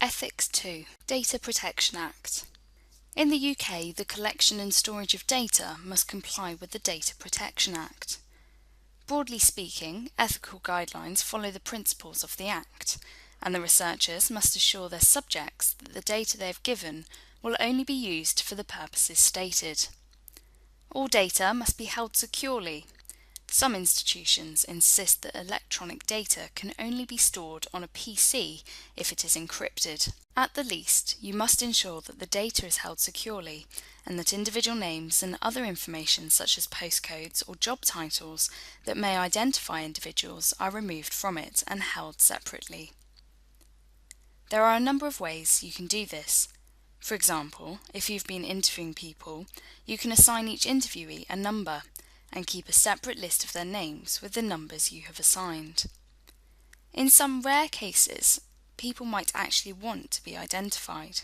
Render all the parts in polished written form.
Ethics 2. Data Protection Act. In the UK, the collection and storage of data must comply with the Data Protection Act. Broadly speaking, ethical guidelines follow the principles of the Act, and the researchers must assure their subjects that the data they have given will only be used for the purposes stated. All data must be held securely. Some institutions insist that electronic data can only be stored on a PC if it is encrypted. At the least, you must ensure that the data is held securely and that individual names and other information such as postcodes or job titles that may identify individuals are removed from it and held separately. There are a number of ways you can do this. For example, if you've been interviewing people, you can assign each interviewee a number and keep a separate list of their names with the numbers you have assigned. In some rare cases, people might actually want to be identified.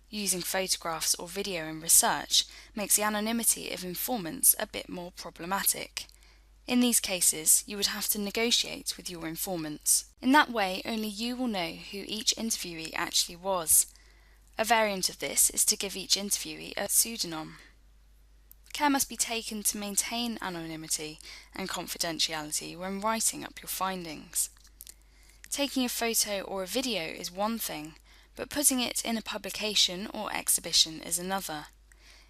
Using photographs or video in research makes the anonymity of informants a bit more problematic. In these cases, you would have to negotiate with your informants. In that way, only you will know who each interviewee actually was. A variant of this is to give each interviewee a pseudonym. Care must be taken to maintain anonymity and confidentiality when writing up your findings. Taking a photo or a video is one thing, but putting it in a publication or exhibition is another.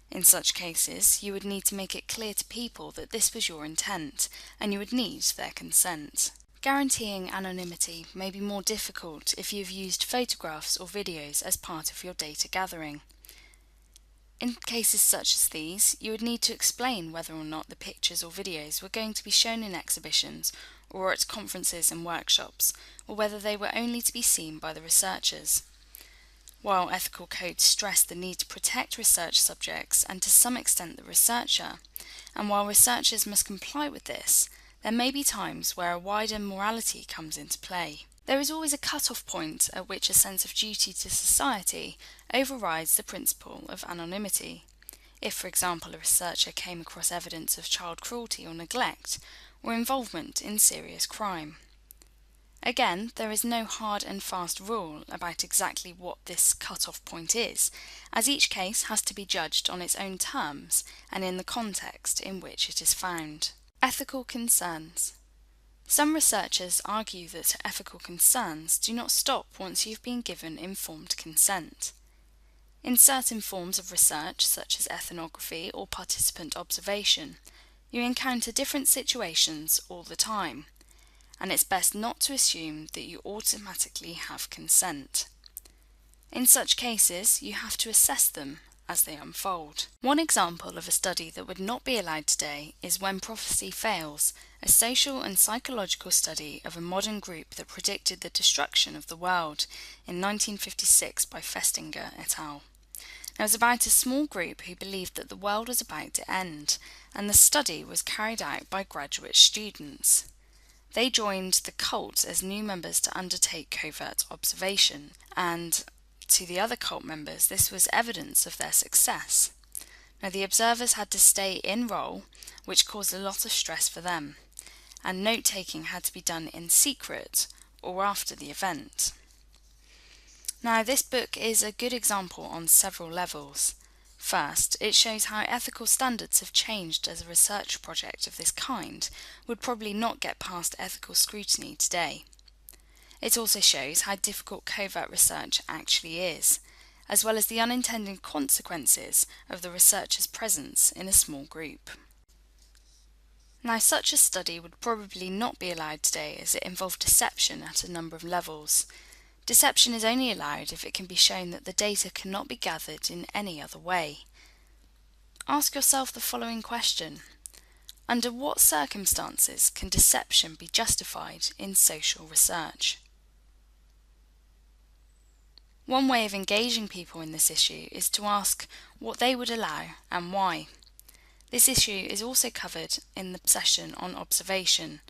In such cases, you would need to make it clear to people that this was your intent, and you would need their consent. Guaranteeing anonymity may be more difficult if you have used photographs or videos as part of your data gathering. In cases such as these, you would need to explain whether or not the pictures or videos were going to be shown in exhibitions or at conferences and workshops, or whether they were only to be seen by the researchers. While ethical codes stress the need to protect research subjects and to some extent the researcher, and while researchers must comply with this, there may be times where a wider morality comes into play. There is always a cut-off point at which a sense of duty to society overrides the principle of anonymity. If, for example, a researcher came across evidence of child cruelty or neglect, or involvement in serious crime. Again, there is no hard and fast rule about exactly what this cut-off point is, as each case has to be judged on its own terms and in the context in which it is found. Ethical concerns. Some researchers argue that ethical concerns do not stop once you've been given informed consent. In certain forms of research, such as ethnography or participant observation, you encounter different situations all the time, and it's best not to assume that you automatically have consent. In such cases, you have to assess them as they unfold. One example of a study that would not be allowed today is When Prophecy Fails, a social and psychological study of a modern group that predicted the destruction of the world in 1956 by Festinger et al. It was about a small group who believed that the world was about to end, and the study was carried out by graduate students. They joined the cult as new members to undertake covert observation, and to the other cult members this was evidence of their success. Now, the observers had to stay in role, which caused a lot of stress for them, and note-taking had to be done in secret or after the event. Now, this book is a good example on several levels. First, it shows how ethical standards have changed as a research project of this kind would probably not get past ethical scrutiny today. It also shows how difficult covert research actually is, as well as the unintended consequences of the researcher's presence in a small group. Now, such a study would probably not be allowed today as it involved deception at a number of levels. Deception is only allowed if it can be shown that the data cannot be gathered in any other way. Ask yourself the following question: under what circumstances can deception be justified in social research? One way of engaging people in this issue is to ask what they would allow and why. This issue is also covered in the session on observation,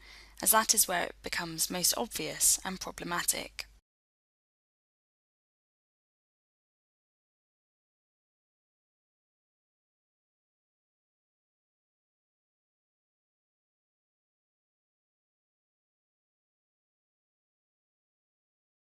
as that is where it becomes most obvious and problematic.